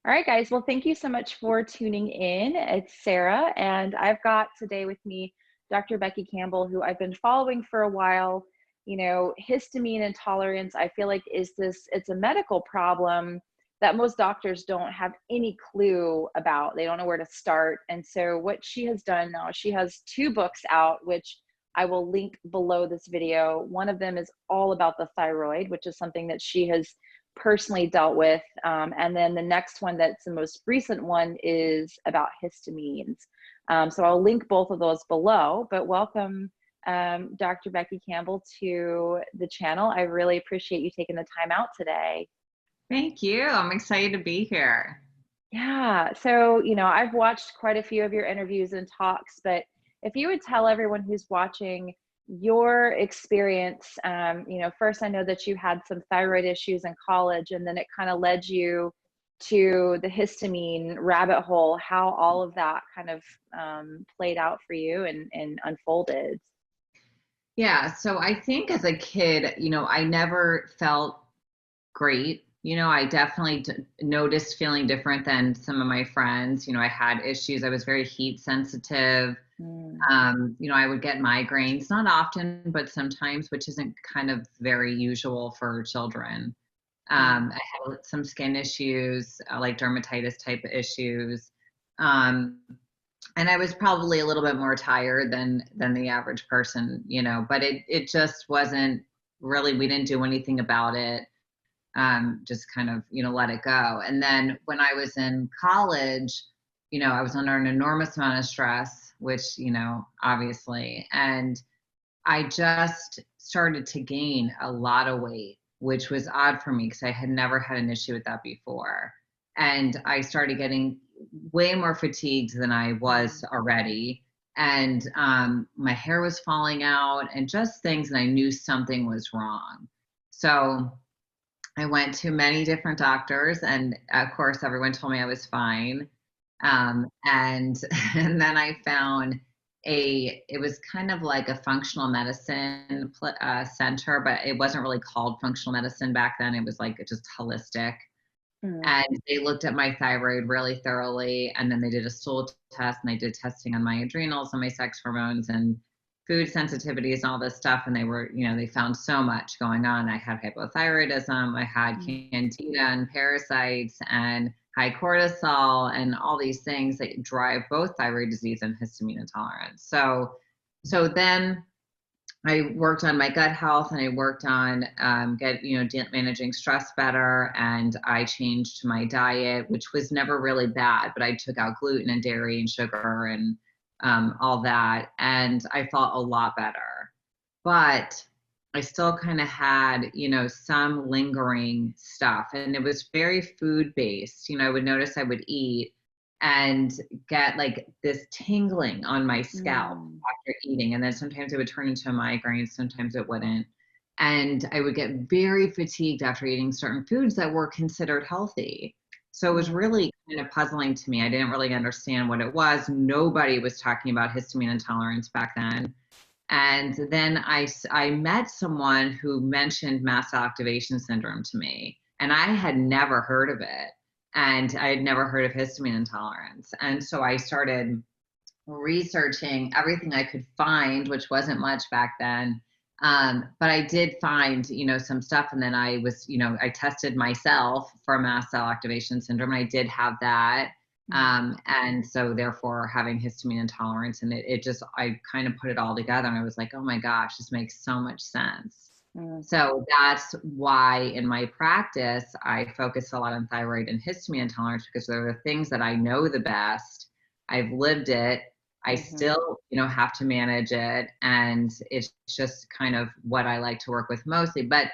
All right, guys. Well, thank you so much for tuning in. It's Sarah, and I've got today with me Dr. Becky Campbell, who I've been following for a while. Histamine intolerance, I feel like it's a medical problem that most doctors don't have any clue about. They don't know where to start. And so what she has done now, she has two books out, which I will link below this video. One of them is all about the thyroid, which is something that she has personally dealt with. And then the next one, that's the most recent one, is about histamines. So I'll link both of those below, but welcome, Dr. Becky Campbell, to the channel. I really appreciate you taking the time out today. Thank you. I'm excited to be here. Yeah, so, I've watched quite a few of your interviews and talks, but if you would tell everyone who's watching your experience, first I know that you had some thyroid issues in college, and then it kind of led you to the histamine rabbit hole, how all of that kind of played out for you and unfolded. Yeah, so I think as a kid, I never felt great. I definitely noticed feeling different than some of my friends. I had issues. I was very heat sensitive. Mm, I would get migraines, not often, but sometimes, which isn't kind of very usual for children. yeah. I had some skin issues, like dermatitis type issues. Um, and I was probably a little bit more tired than the average person, but it just wasn't really, we didn't do anything about it. Just kind of, let it go. And then when I was in college, I was under an enormous amount of stress, which, obviously, and I just started to gain a lot of weight, which was odd for me because I had never had an issue with that before. And I started getting way more fatigued than I was Mm, already. And my hair was falling out and just things, and I knew something was wrong. So I went to many different doctors, and of course, everyone told me I was fine. And and then I found it was kind of like a functional medicine center, but it wasn't really called functional medicine back then. It was like just holistic. mm, And they looked at my thyroid really thoroughly, and then they did a stool test, and they did testing on my adrenals and my sex hormones and food sensitivities and all this stuff. And they found so much going on. I had hypothyroidism, I had mm. candida and parasites and high cortisol and all these things that drive both thyroid disease and histamine intolerance. So then I worked on my gut health, and I worked on managing stress better, and I changed my diet, which was never really bad, but I took out gluten and dairy and sugar and all that, and I felt a lot better. But I still kind of had, some lingering stuff, and it was very food based. I would notice I would eat and get like this tingling on my scalp Mm, after eating. And then sometimes it would turn into a migraine, sometimes it wouldn't. And I would get very fatigued after eating certain foods that were considered healthy. So it was mm, really kind of puzzling to me. I didn't really understand what it was. Nobody was talking about histamine intolerance back then. And then I met someone who mentioned mast cell activation syndrome to me, and I had never heard of it. And I had never heard of histamine intolerance. And so I started researching everything I could find, which wasn't much back then. But I did find, some stuff. And then I tested myself for mast cell activation syndrome, and I did have that. mm, And so therefore having histamine intolerance, and I kind of put it all together, and I was like, oh my gosh, this makes so much sense. mm. So that's why in my practice, I focus a lot on thyroid and histamine intolerance, because they're the things that I know the best. I've lived it. I Mhm. still, have to manage it. And it's just kind of what I like to work with mostly. But,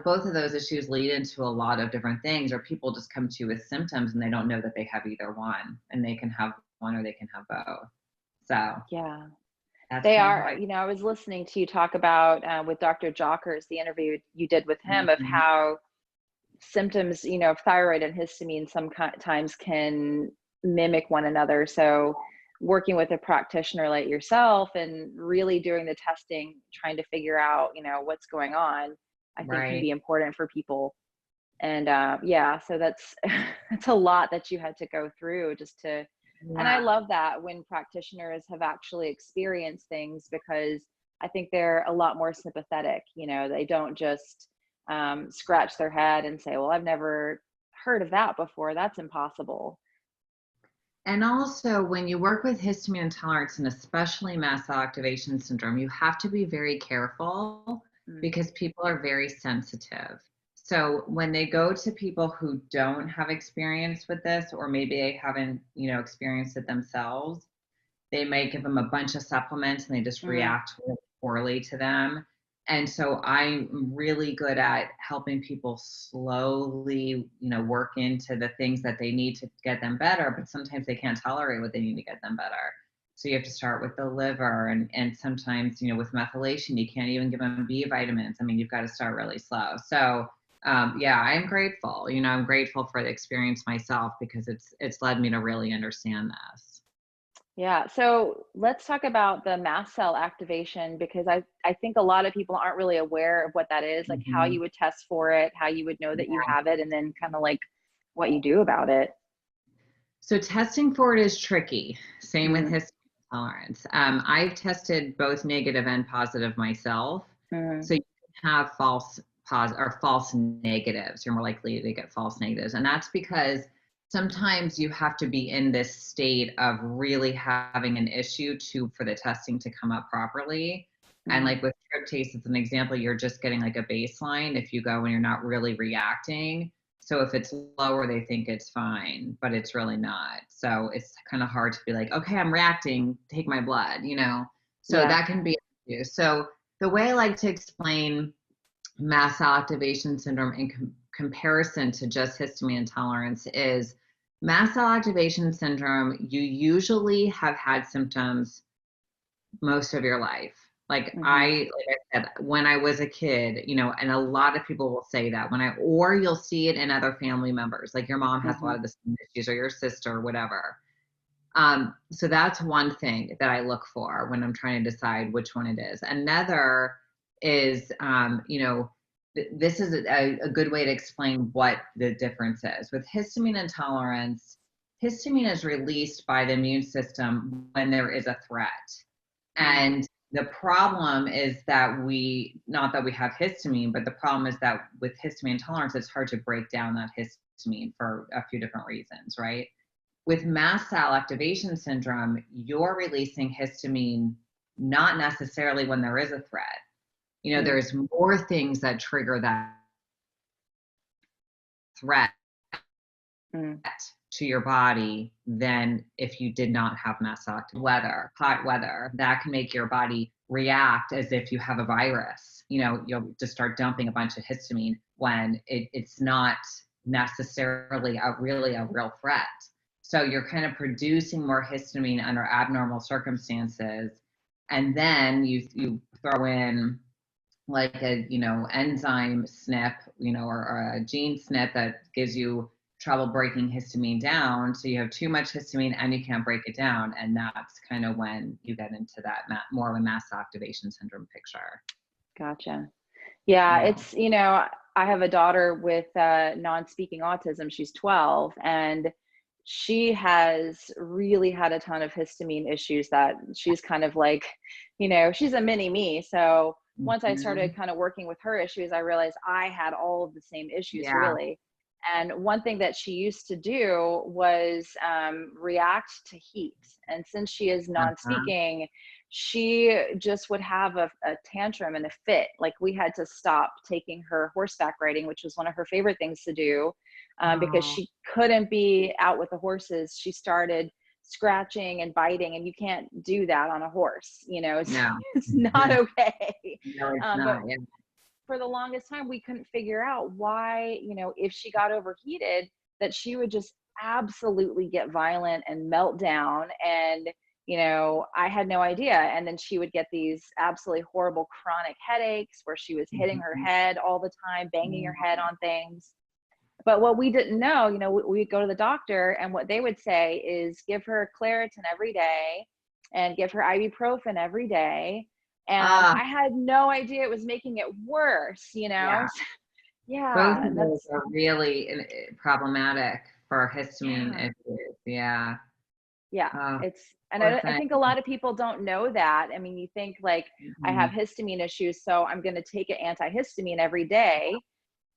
both of those issues lead into a lot of different things, or people just come to you with symptoms and they don't know that they have either one, and they can have one or they can have both. So Yeah, that's they kind of how are. I. I was listening to you talk about with Dr. Jockers, the interview you did with him, of Mhm. how symptoms, of thyroid and histamine sometimes can mimic one another. So, working with a practitioner like yourself and really doing the testing, trying to figure out, what's going on, I think can Right. be important for people. And yeah, so that's that's a lot that you had to go through just to, and I Yeah. love that when practitioners have actually experienced things, because I think they're a lot more sympathetic. You know, they don't just scratch their head and say, well, I've never heard of that before. That's impossible. And also, when you work with histamine intolerance and especially mast cell activation syndrome, you have to be very careful Mm, because people are very sensitive. So when they go to people who don't have experience with this, or maybe they haven't, experienced it themselves, they may give them a bunch of supplements and they just mm, react really poorly to them. And so I'm really good at helping people slowly, work into the things that they need to get them better, but sometimes they can't tolerate what they need to get them better. So you have to start with the liver, and sometimes, with methylation, you can't even give them B vitamins. I mean, you've got to start really slow. So yeah, I'm grateful. I'm grateful for the experience myself because it's led me to really understand this. yeah. So let's talk about the mast cell activation, because I think a lot of people aren't really aware of what that is, like how Mhm. you would test for it, how you would know that you have it, and then kind of like what you do about it. So testing for it is tricky. Same with Mm, histamine intolerance. I've tested both negative and positive myself. mm, So you can have false or false negatives. You're more likely to get false negatives, and that's because sometimes you have to be in this state of really having an issue for the testing to come up properly. And mm, like with tryptase, as an example, you're just getting like a baseline if you go and you're not really reacting. So if it's lower, they think it's fine, but it's really not. So it's kind of hard to be like, okay, I'm reacting, take my blood. So yeah. that can be an issue. So the way I like to explain mast cell activation syndrome in comparison to just histamine intolerance is mast cell activation syndrome, you usually have had symptoms most of your life. Hmm. Like I said, when I was a kid, and a lot of people will say that or you'll see it in other family members, like your mom has a Hmm. lot of the same issues or your sister or whatever. So that's one thing that I look for when I'm trying to decide which one it is. Another is, this is a good way to explain what the difference is. With histamine intolerance, histamine is released by the immune system when there is a threat. Mm, And the problem is that not that we have histamine, but the problem is that with histamine intolerance, it's hard to break down that histamine for a few different reasons, right? With mast cell activation syndrome, you're releasing histamine not necessarily when there is a threat. mm, There's more things that trigger that threat mm, to your body than if you did not have mast cell activation. Hot weather, that can make your body react as if you have a virus. You'll just start dumping a bunch of histamine when it's not necessarily really a real threat. So you're kind of producing more histamine under abnormal circumstances. And then you throw in like a enzyme snip, or a gene snip that gives you trouble breaking histamine down. So you have too much histamine and you can't break it down, and that's kind of when you get into that more of a mast activation syndrome picture. gotcha. Yeah, Yeah. it's, I have a daughter with non-speaking autism. She's 12, and she has really had a ton of histamine issues that she's kind of like, she's a mini me. So once I started Mhm. kind of working with her issues, I realized I had all of the same issues Yeah. really. And one thing that she used to do was react to heat. And since she is Uh-huh. non-speaking, she just would have a tantrum and a fit. Like we had to stop taking her horseback riding, which was one of her favorite things to do, because Oh, she couldn't be out with the horses. She started scratching and biting, and you can't do that on a horse. It's, no. it's not okay. No, it's But not. Yeah. for the longest time, we couldn't figure out why, if she got overheated, that she would just absolutely get violent and melt down. And, I had no idea. And then she would get these absolutely horrible chronic headaches where she was hitting her Mhm. head all the time, banging her head Mhm. on things. But what we didn't know, we'd go to the doctor, and what they would say is give her Claritin every day and give her ibuprofen every day. And Ah, I had no idea it was making it worse. yeah. Both Yeah, of those that's are really problematic for histamine yeah. issues. Yeah. Yeah, Oh, it's and poor I thing. think a lot of people don't know that. I mean, you think like I have Mhm. histamine issues, so I'm going to take an antihistamine every day.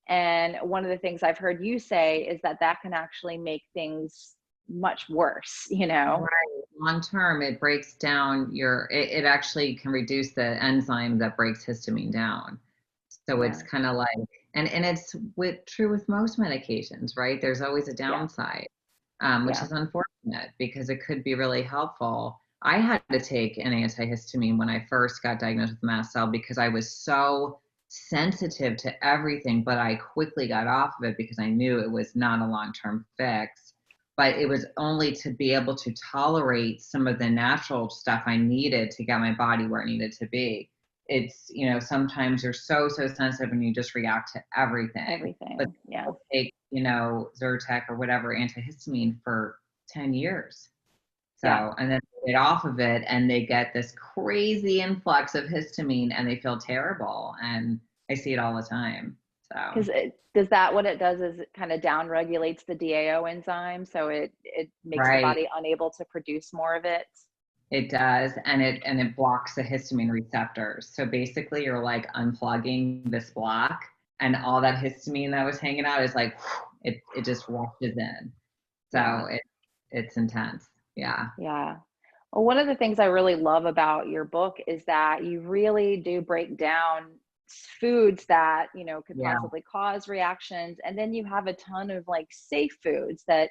And one of the things I've heard you say is that that can actually make things much worse, you know? Right. Long term, it breaks down it actually can reduce the enzyme that breaks histamine down. So it's Yeah, kind of like, and it's true with most medications, right? There's always a yeah, downside, which yeah. is unfortunate because it could be really helpful. I had to take an antihistamine when I first got diagnosed with mast cell because I was so sensitive to everything, but I quickly got off of it because I knew it was not a long-term fix. But it was only to be able to tolerate some of the natural stuff I needed to get my body where it needed to be. It's, sometimes you're so sensitive and you just react to everything. But Everything. Yeah. people take, Zyrtec or whatever antihistamine for 10 years. Yeah. So, and then they get off of it and they get this crazy influx of histamine and they feel terrible. And I see it all the time. So, Because does that what it does is it kind of down regulates the DAO enzyme, so it makes the right. body unable to produce more of it. It does, and it blocks the histamine receptors. So basically, you're like unplugging this block, and all that histamine that was hanging out is like it just rushes in. Yeah. So it's intense. Yeah, Yeah. Well, one of the things I really love about your book is that you really do break down foods that, could yeah, possibly cause reactions. And then you have a ton of like safe foods that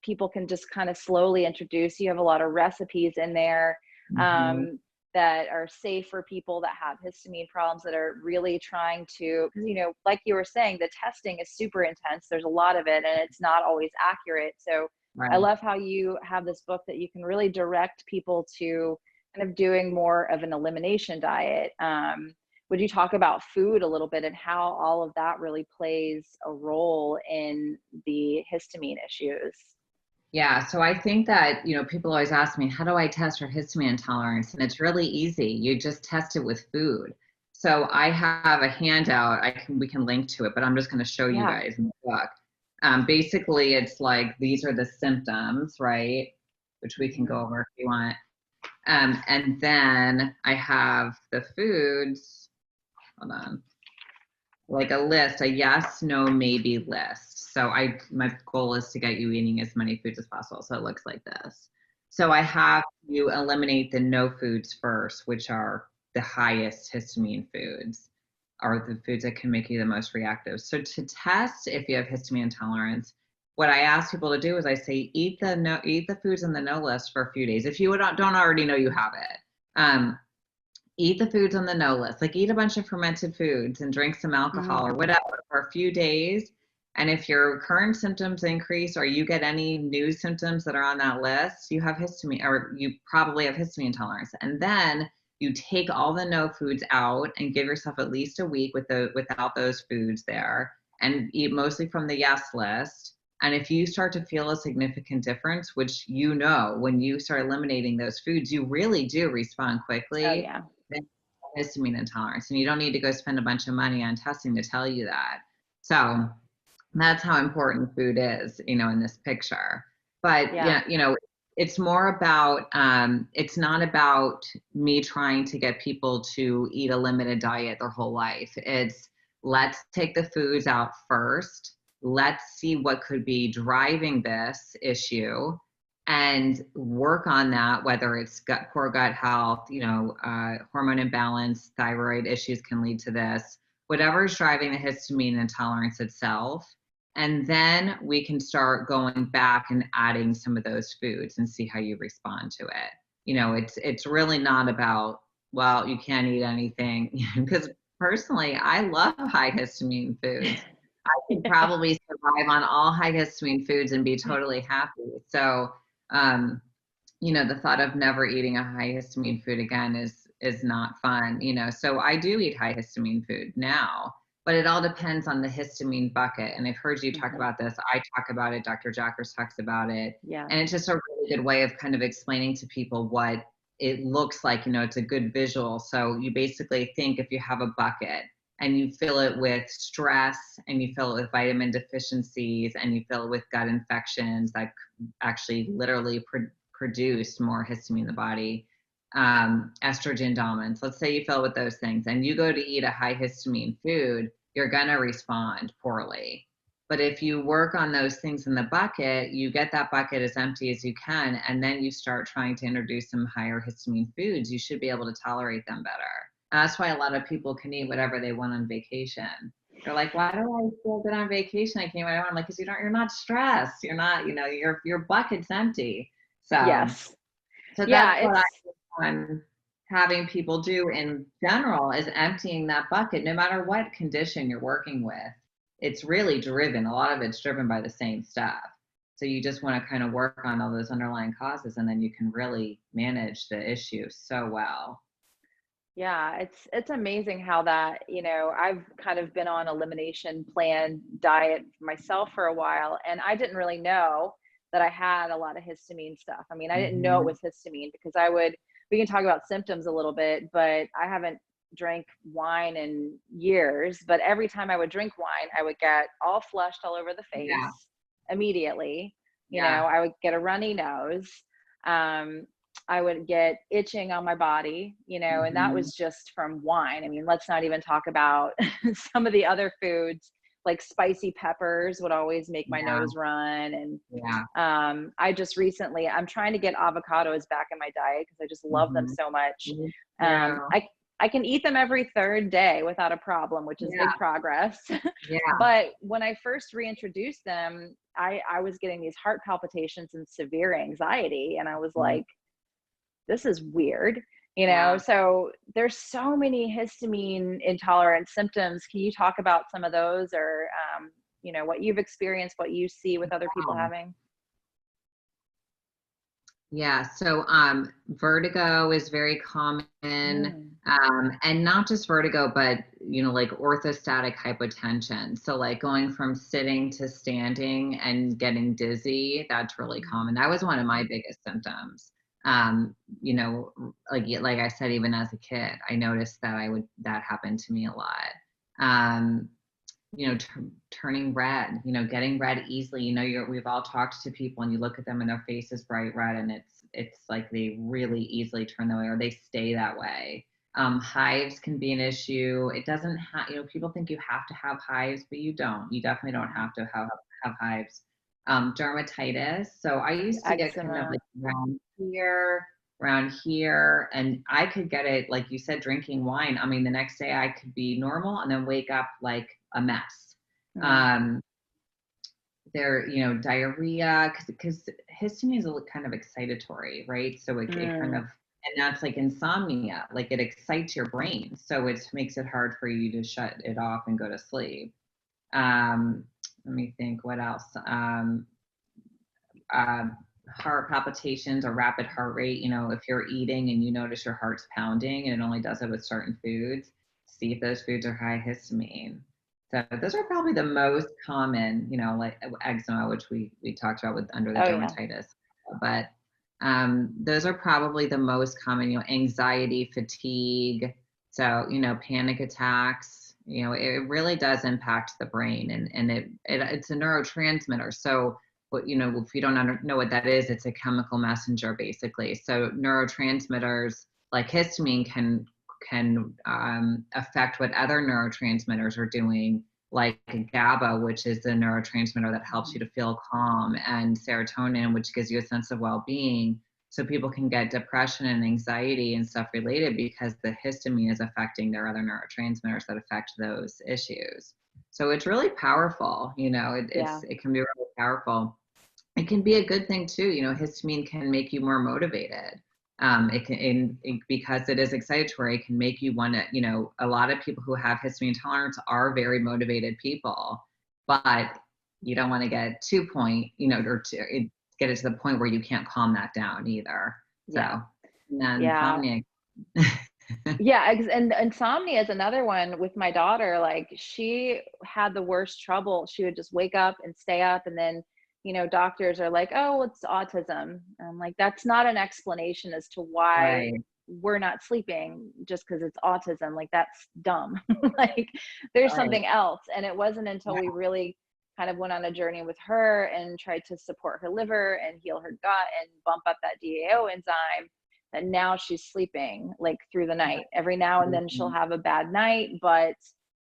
people can just kind of slowly introduce. You have a lot of recipes in there hmm, um, that are safe for people that have histamine problems that are really trying to, because, like you were saying, the testing is super intense. There's a lot of it and it's not always accurate. So I right. love how you have this book that you can really direct people to kind of doing more of an elimination diet. Would you talk about food a little bit and how all of that really plays a role in the histamine issues? Yeah, so I think that, people always ask me, how do I test for histamine intolerance? And it's really easy. You just test it with food. So I have a handout. We can link to it, but I'm just going to show you Yeah. guys in the book. Basically, it's like these are the symptoms, right? Which we can go Hmm. over if you want. And then I have the foods. Hold on, like a list, a yes, no, maybe list. So my goal is to get you eating as many foods as possible. So it looks like this. So I have you eliminate the no foods first, which are the highest histamine foods, are the foods that can make you the most reactive. So to test if you have histamine intolerance, what I ask people to do is I say eat the foods on the no list for a few days. If you don't already know you have it. Eat the foods on the no list, like eat a bunch of fermented foods and drink some alcohol or Mm. whatever for a few days. And if your current symptoms increase or you get any new symptoms that are on that list, you have histamine or you probably have histamine intolerance. And then you take all the no foods out and give yourself at least a week without those foods there and eat mostly from the yes list. And if you start to feel a significant difference, which when you start eliminating those foods, you really do respond Oh, quickly, yeah. then histamine intolerance. And you don't need to go spend a bunch of money on testing to tell you that. So that's how important food is, in this picture. But Yeah. yeah, it's more about it's not about me trying to get people to eat a limited diet their whole life. It's let's take the foods out first. Let's see what could be driving this issue and work on that, whether it's poor gut health, hormone imbalance, thyroid issues can lead to this, whatever is driving the histamine intolerance itself. And then we can start going back and adding some of those foods and see how you respond to it. It's really not about, well, you can't eat anything. Because personally, I love high histamine foods. I could Yeah. probably survive on all high histamine foods and be totally happy. So, um, the thought of never eating a high histamine food again is not fun. So I do eat high histamine food now, but it all depends on the histamine bucket. And I've heard you talk Mhm. about this. I talk about it. Dr. Jackers talks about it, Yeah. and it's just a really good way of kind of explaining to people what it looks like. It's a good visual. So you basically think if you have a bucket and you fill it with stress, and you fill it with vitamin deficiencies, and you fill it with gut infections that actually literally produce more histamine in the body, estrogen dominance. Let's say you fill it with those things and you go to eat a high histamine food, you're going to respond poorly. But if you work on those things in the bucket, you get that bucket as empty as you can, and then you start trying to introduce some higher histamine foods, you should be able to tolerate them better. That's why a lot of people can eat whatever they want on vacation. They're like, why do I feel good on vacation? I can't eat what I want. I'm like, because you're not stressed. You're not, your bucket's empty. So, Yes. so Yeah, that's what I'm having people do in general, is emptying that bucket, no matter what condition you're working with. It's really driven. A lot of it's driven by the same stuff. So you just want to kind of work on all those underlying causes, and then you can really manage the issue so well. yeah, it's amazing how that, I've kind of been on elimination plan diet myself for a while, and I didn't really know that I had a lot of histamine stuff. I mean, I didn't know it was histamine because we can talk about symptoms a little bit, but I haven't drank wine in years, but every time I would drink wine, I would get all flushed all over the Yeah. face immediately. Yeah. I would get a runny nose. I would get itching on my body, and that was just from wine. I mean, let's not even talk about some of the other foods, like spicy peppers would always make my nose run. And I just recently, I'm trying to get avocados back in my diet because I just love them so much. I can eat them every third day without a problem, which is big progress. But when I first reintroduced them, I was getting these heart palpitations and severe anxiety. And I was like, this is weird, so there's so many histamine intolerant symptoms. Can you talk about some of those, or, what you've experienced, what you see with other people having? Yeah. So, vertigo is very common, and not just vertigo, but, like orthostatic hypotension. So like going from sitting to standing and getting dizzy, that's really common. That was one of my biggest symptoms. Like I said, even as a kid, I noticed that happened to me a lot. Turning red, getting red easily. We've all talked to people and you look at them and their face is bright red, and it's like they really easily turn that way, or they stay that way. Hives can be an issue. It doesn't have, people think you have to have hives, but you don't. You definitely don't have to have hives. Dermatitis. So I used to get kind of like around here, and I could get it, like you said, drinking wine. I mean, the next day I could be normal and then wake up like a mess. Diarrhea, because histamine is kind of excitatory, right? So it kind of, and that's like insomnia, like it excites your brain. So it makes it hard for you to shut it off and go to sleep. Let me think, what else? Heart palpitations or rapid heart rate. If you're eating and you notice your heart's pounding, and it only does it with certain foods, see if those foods are high histamine. So those are probably the most common, like eczema, which we talked about under the dermatitis. But those are probably the most common, anxiety, fatigue. So, panic attacks, it really does impact the brain, and it's a neurotransmitter. So, if you don't know what that is, it's a chemical messenger, basically. So neurotransmitters like histamine can affect what other neurotransmitters are doing, like GABA, which is the neurotransmitter that helps you to feel calm, and serotonin, which gives you a sense of well-being. So people can get depression and anxiety and stuff related because the histamine is affecting their other neurotransmitters that affect those issues. So it's really powerful. It can be really powerful. It can be a good thing too. Histamine can make you more motivated. Because it is excitatory, it can make you want to, a lot of people who have histamine intolerance are very motivated people, but you don't want to get get it to the point where you can't calm that down either. So, insomnia. And insomnia is another one with my daughter. Like, she had the worst trouble. She would just wake up and stay up, and then doctors are like, oh, it's autism. I'm like, that's not an explanation as to why we're not sleeping just because it's autism. Like, that's dumb. Like, there's Right. something else. And it wasn't until Yeah. we really kind of went on a journey with her and tried to support her liver and heal her gut and bump up that DAO enzyme, that now she's sleeping like through the night. Every now and then she'll Mhm. have a bad night, but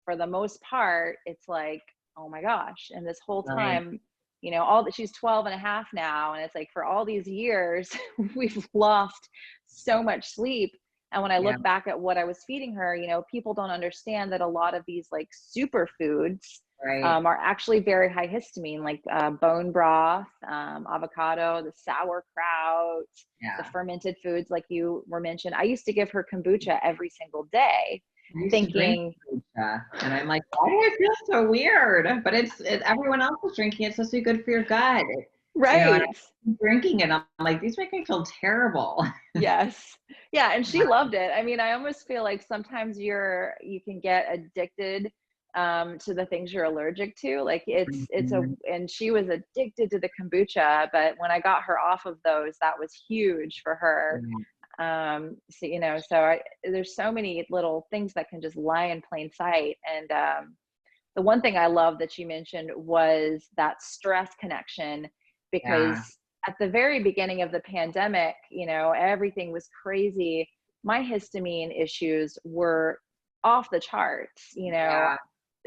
for the most part, it's like, oh my gosh. And this whole Right. time, all that, she's 12 and a half now. And it's like, for all these years, we've lost so much sleep. And when I Yeah. look back at what I was feeding her, people don't understand that a lot of these like superfoods Right. are actually very high histamine, like bone broth, avocado, the sauerkraut, the Yeah. fermented foods, like you were mentioned. I used to give her kombucha every single day, I used to drink thinking, kombucha, and I'm like, why do I feel so weird? But it's everyone else is drinking it. It's supposed to be good for your gut. And right. I'm drinking it. I'm like, these make me feel terrible. Yes. Yeah, and she Yeah. loved it. I mean, I almost feel like sometimes you can get addicted to the things you're allergic to. Like, Mhm. and she was addicted to the kombucha, but when I got her off of those, that was huge for her. Yeah. So, there's so many little things that can just lie in plain sight. And the one thing I love that you mentioned was that stress connection, because Yeah. at the very beginning of the pandemic, everything was crazy. My histamine issues were off the charts. Yeah.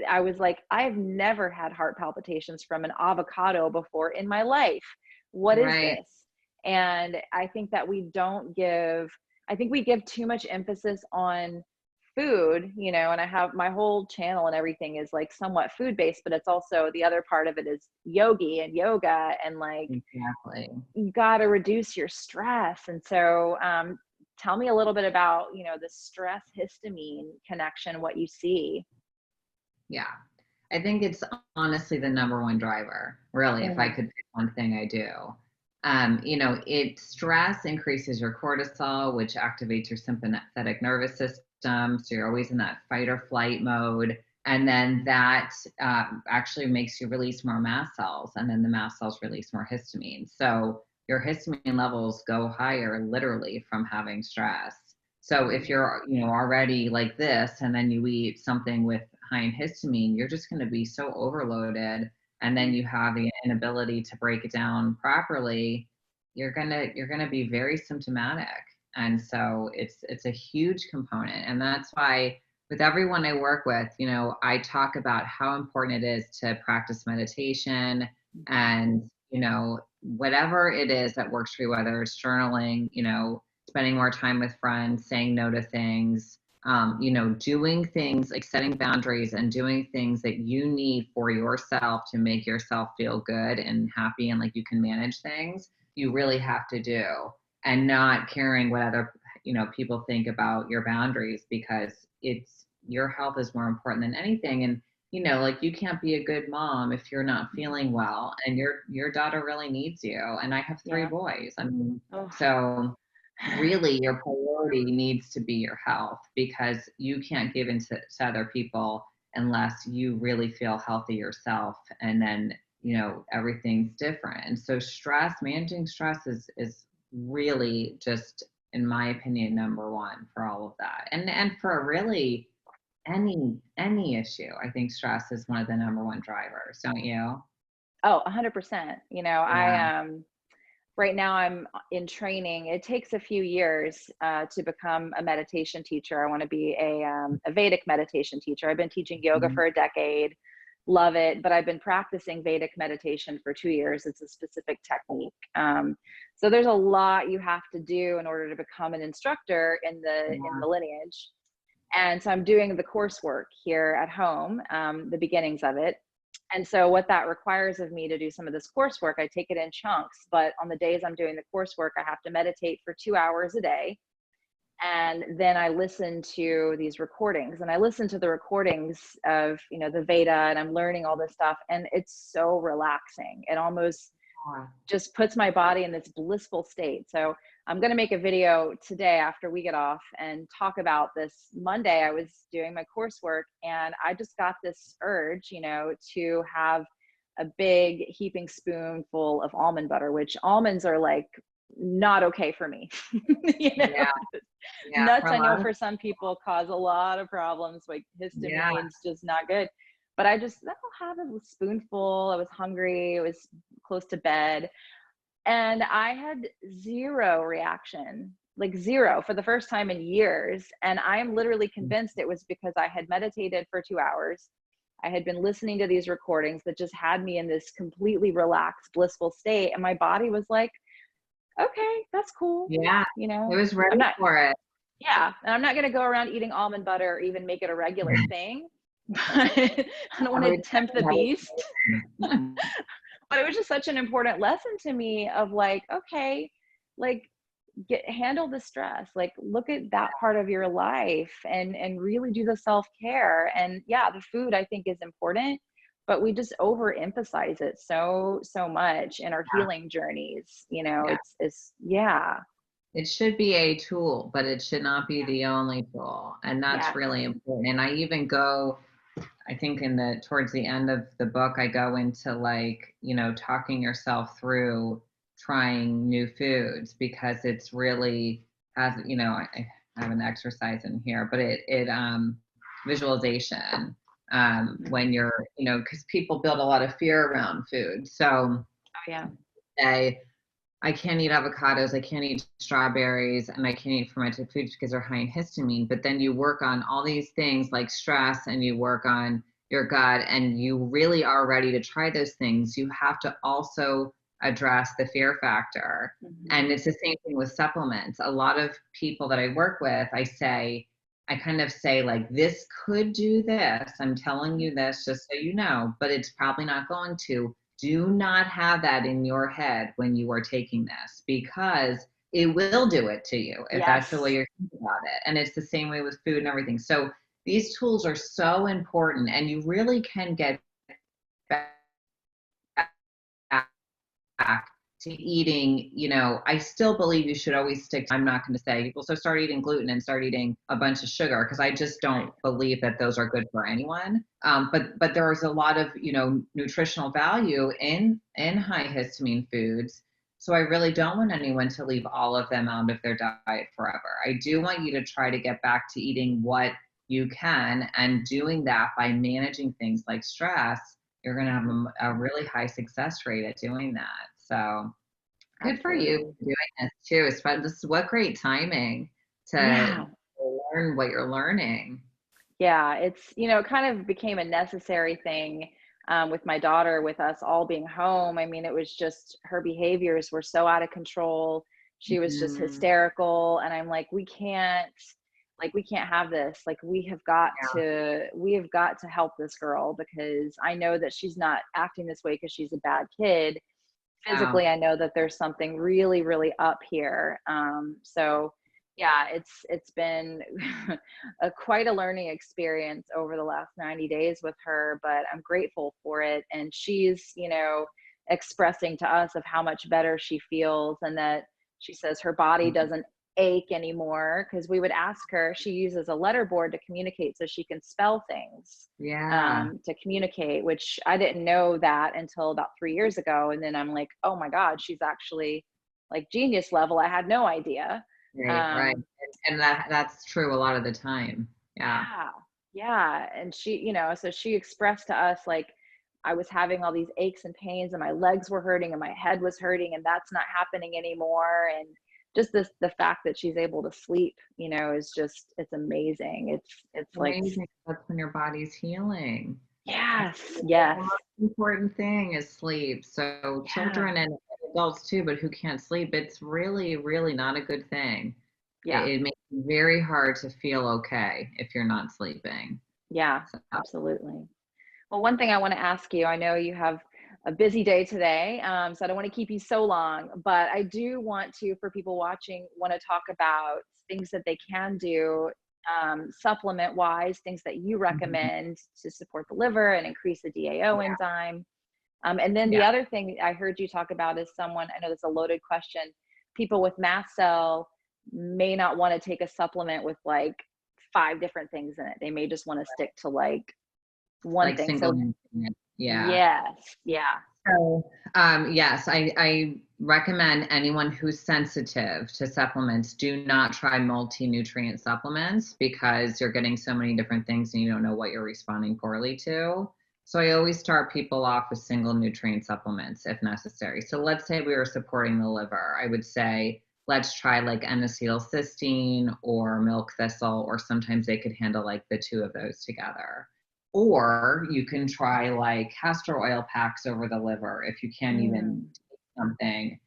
I was like, I've never had heart palpitations from an avocado before in my life. What is Right. this? And I think we give too much emphasis on food, and I have my whole channel and everything is like somewhat food based, but it's also, the other part of it is yogi and yoga, and like, Exactly. you got to reduce your stress. And so, tell me a little bit about, the stress histamine connection, what you see. Yeah. I think it's honestly the number one driver, really, if I Mhm. could pick one thing I do. Stress increases your cortisol, which activates your sympathetic nervous system. So you're always in that fight or flight mode. And then that actually makes you release more mast cells. And then the mast cells release more histamine. So your histamine levels go higher literally from having stress. So if Mhm. you're, already like this, and then you eat something with high in histamine, you're just going to be so overloaded, and then you have the inability to break it down properly. You're gonna be very symptomatic, and so it's a huge component, and that's why with everyone I work with, I talk about how important it is to practice meditation, Mhm. and whatever it is that works for you, whether it's journaling, spending more time with friends, saying no to things, doing things like setting boundaries and doing things that you need for yourself to make yourself feel good and happy and like you can manage things, you really have to do, and not caring what other, people think about your boundaries, because it's your health is more important than anything. And like, you can't be a good mom if you're not Mhm. feeling well, and your daughter really needs you. And I have three Yeah. boys. I mean, Oh. so really your priority needs to be your health, because you can't give in to other people unless you really feel healthy yourself. And then everything's different. And so managing stress is really just, in my opinion, number one for all of that. And for really any issue, I think stress is one of the number one drivers, don't you? Oh, 100%. Yeah. Right now I'm in training. It takes a few years to become a meditation teacher. I want to be a Vedic meditation teacher. I've been teaching yoga Mhm. for a decade, love it, but I've been practicing Vedic meditation for 2 years. It's a specific technique. So there's a lot you have to do in order to become an instructor in Yeah. the lineage. And so I'm doing the coursework here at home, the beginnings of it. And so what that requires of me to do some of this coursework, I take it in chunks, but on the days I'm doing the coursework, I have to meditate for 2 hours a day. And then I listen to these recordings, and I listen to the recordings of, the Veda, and I'm learning all this stuff. And it's so relaxing. It almost just puts my body in this blissful state. So I'm going to make a video today after we get off and talk about this. Monday, I was doing my coursework, and I just got this urge, to have a big heaping spoonful of almond butter, which almonds are like not okay for me. You know, Yeah. Yeah. For nuts, a I know lot of for some people cause a lot of problems, like yeah. histamine's just not good. But I'll have a spoonful. I was hungry. It was close to bed. And I had zero reaction, like zero for the first time in years. And I am literally convinced it was because I had meditated for 2 hours. I had been listening to these recordings that just had me in this completely relaxed, blissful state. And my body was like, okay, that's cool. Yeah. You It know, was ready I'm not, for it. yeah. And I'm not going to go around eating almond butter or even make it a regular thing. But I don't want to Probably tempt the beast. But it was just such an important lesson to me of like, okay, like handle the stress, like look at that part of your life and really do the self-care. And yeah, the food I think is important, but we just overemphasize it so much in our healing journeys. You know, Yeah. it's yeah. It should be a tool, but it should not be the only tool. And that's Yes. really important. And I even go, I think towards the end of the book, I go into like, talking yourself through trying new foods because it's really has, I have an exercise in here, but it visualization, when you're, because people build a lot of fear around food. So Oh yeah. I can't eat avocados, I can't eat strawberries, and I can't eat fermented foods because they're high in histamine. But then you work on all these things like stress and you work on your gut and you really are ready to try those things. You have to also address the fear factor. And it's the same thing with supplements. A lot of people that I work with, I kind of say like, this could do this. I'm telling you this just so you know, but it's probably not going to. Do not have that in your head when you are taking this because it will do it to you if that's the way Yes. you're thinking about it. And it's the same way with food and everything. So these tools are so important and you really can get back to eating, I still believe you should always stick. I'm not going to say, well, so start eating gluten and start eating a bunch of sugar because I just don't believe that those are good for anyone. But there is a lot of, nutritional value in high histamine foods. So I really don't want anyone to leave all of them out of their diet forever. I do want you to try to get back to eating what you can and doing that by managing things like stress. You're going to have a really high success rate at doing that. So good for you Absolutely. for doing this too. This is what great timing to Yeah. learn what you're learning. Yeah, it's, it kind of became a necessary thing with my daughter, with us all being home. I mean, it was just her behaviors were so out of control. She was just Mm, hysterical. And I'm like, we can't have this. Like, yeah. we have got to help this girl because I know that she's not acting this way because she's a bad kid. Wow. Physically, I know that there's something really, really up here. So yeah, it's been quite a learning experience over the last 90 days with her, but I'm grateful for it. And she's, expressing to us of how much better she feels and that she says her body doesn't ache anymore because we would ask her, she uses a letter board to communicate so she can spell things, Yeah. to communicate, which I didn't know that until about 3 years ago. And then I'm like, oh my God, she's actually like genius level. I had no idea. Right. Right. Um, And that's true a lot of the time. Yeah. yeah, yeah. And she, so she expressed to us like I was having all these aches and pains and my legs were hurting and my head was hurting and that's not happening anymore. And just the fact that she's able to sleep, is just, it's amazing. It's like, Amazing. That's when your body's healing. That's yes, the yes, most important thing is sleep. So yeah, children and adults too, but who can't sleep, it's really, really not a good thing. yeah. It makes it very hard to feel okay if you're not sleeping. Yeah, So, absolutely. Well, one thing I want to ask you, I know you have a busy day today, so I don't want to keep you so long, but I do want to, for people watching, want to talk about things that they can do, supplement wise, things that you mhm. recommend to support the liver and increase the DAO Yeah, enzyme. And then the yeah. other thing I heard you talk about is someone, I know that's a loaded question, people with mast cell may not want to take a supplement with like 5 different things in it. They may just want to stick to like one Like thing. single So nutrient. Yeah. yes, yeah. So, yes, I recommend anyone who's sensitive to supplements, do not try multi-nutrient supplements because you're getting so many different things and you don't know what you're responding poorly to. So I always start people off with single nutrient supplements if necessary. So let's say we were supporting the liver. I would say, let's try like N-acetylcysteine or milk thistle, or sometimes they could handle like the two of those together. Or you can try like castor oil packs over the liver if you can't even take something.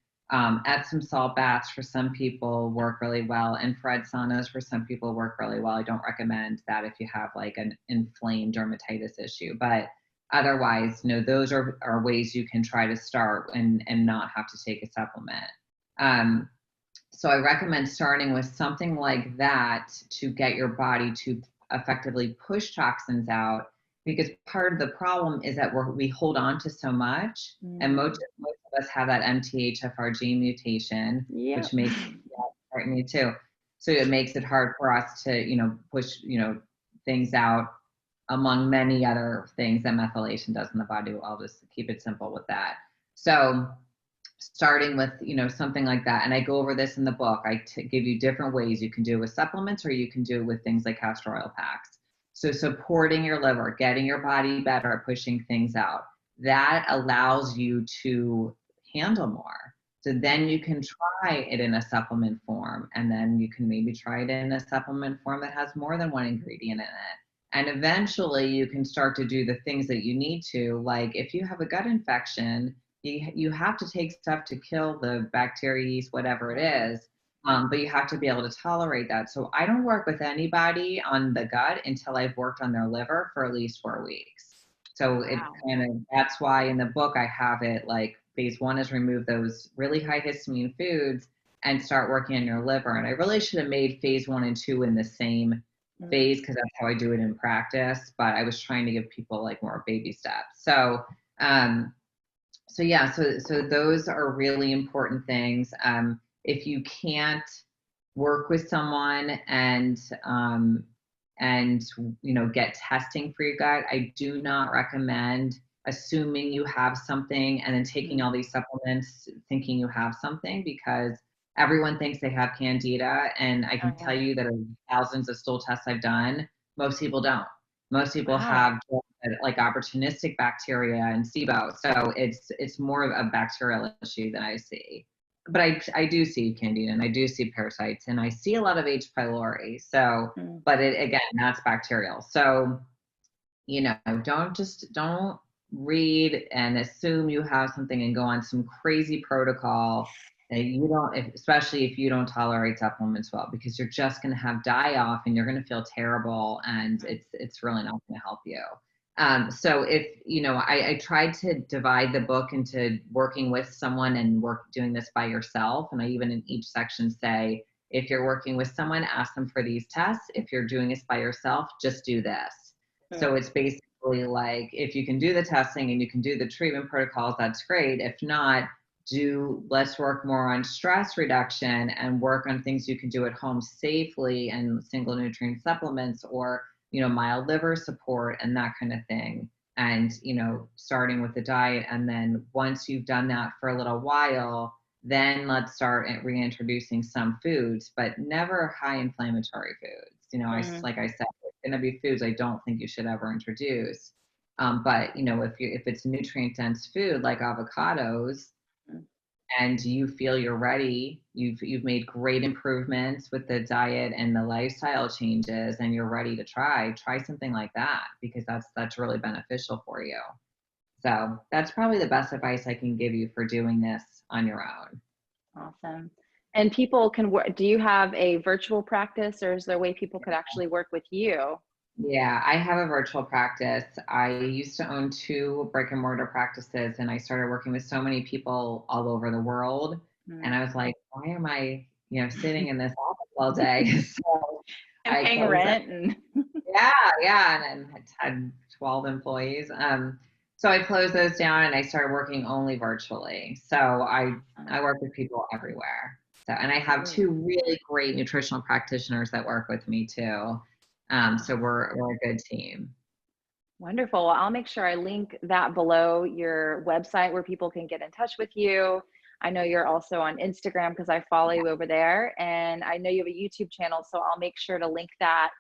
Epsom salt baths for some people work really well, infrared saunas for some people work really well. I don't recommend that if you have like an inflamed dermatitis issue, but otherwise, those are ways you can try to start and not have to take a supplement. So I recommend starting with something like that to get your body to effectively push toxins out, because part of the problem is that we hold on to so much, and most of us have that MTHFR mutation, which makes me too. So it makes it hard for us to, push, things out, among many other things that methylation does in the body. I'll just keep it simple with that. So starting with, something like that. And I go over this in the book. I give you different ways you can do it with supplements, or you can do it with things like castor oil packs. So supporting your liver, getting your body better at pushing things out, that allows you to handle more. So then you can try it in a supplement form, and then you can maybe try it in a supplement form that has more than one ingredient in it. And eventually you can start to do the things that you need to, like if you have a gut infection, you have to take stuff to kill the bacteria, yeast, whatever it is, but you have to be able to tolerate that. So I don't work with anybody on the gut until I've worked on their liver for at least 4 weeks. So it that's why in the book I have it like phase 1 is remove those really high histamine foods and start working on your liver. And I really should have made phase 1 and 2 in the same phase, because that's how I do it in practice, but I was trying to give people like more baby steps. So so those are really important things. If you can't work with someone and get testing for your gut, I do not recommend assuming you have something and then taking all these supplements thinking you have something, because everyone thinks they have candida, and I can tell you that in thousands of stool tests I've done, most people don't. Most people have like opportunistic bacteria and SIBO. So it's more of a bacterial issue that I see. But I do see candida, and I do see parasites, and I see a lot of H. pylori. So, but again, that's bacterial. So, don't read and assume you have something and go on some crazy protocol that you don't, especially if you don't tolerate supplements well, because you're just going to have die off and you're going to feel terrible, and it's really not going to help you. So if, I tried to divide the book into working with someone and doing this by yourself. And I even in each section say, if you're working with someone, ask them for these tests. If you're doing this by yourself, just do this. So it's basically like, if you can do the testing and you can do the treatment protocols, that's great. If not, let's work more on stress reduction and work on things you can do at home safely, and single nutrient supplements, or, mild liver support and that kind of thing. And, starting with the diet. And then once you've done that for a little while, then let's start reintroducing some foods, but never high inflammatory foods. Like I said, going to be foods I don't think you should ever introduce. But if it's nutrient dense food like avocados, and you feel you're ready, you've made great improvements with the diet and the lifestyle changes, and you're ready to try something like that, because that's really beneficial for you. So that's probably the best advice I can give you for doing this on your own. Awesome. And people can work, do you have a virtual practice, or is there a way people could actually work with you? Yeah, I have a virtual practice. I used to own 2 brick and mortar practices, and I started working with so many people all over the world. And I was like, why am I, sitting in this office all day? So and paying rent and yeah, and had 12 employees. So I closed those down and I started working only virtually. So I work with people everywhere. So, and I have 2 really great nutritional practitioners that work with me too. So we're a good team. Wonderful. Well, I'll make sure I link that below your website where people can get in touch with you. I know you're also on Instagram because I follow you over there, and I know you have a YouTube channel, so I'll make sure to link that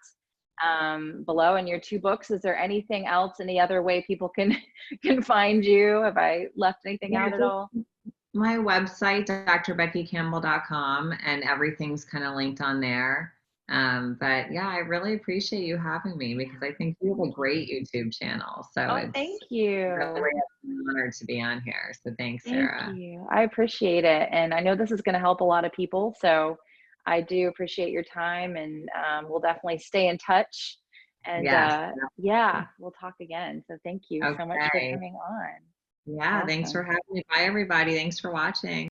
below. And your 2 books. Is there anything else? Any other way people can can find you? Have I left anything Yeah, out at all? my website, drbeckycampbell.com, and everything's kind of linked on there. But yeah, I really appreciate you having me because I think you have a great YouTube channel. So Oh, it's thank you. really an honor to be on here. So thanks, Thank Sarah. you. I appreciate it. And I know this is going to help a lot of people. So I do appreciate your time, and we'll definitely stay in touch. And Yes. yeah, we'll talk again. So thank you so much for Okay. coming on. Yeah, thanks for Awesome. having me. Bye, everybody. Thanks for watching.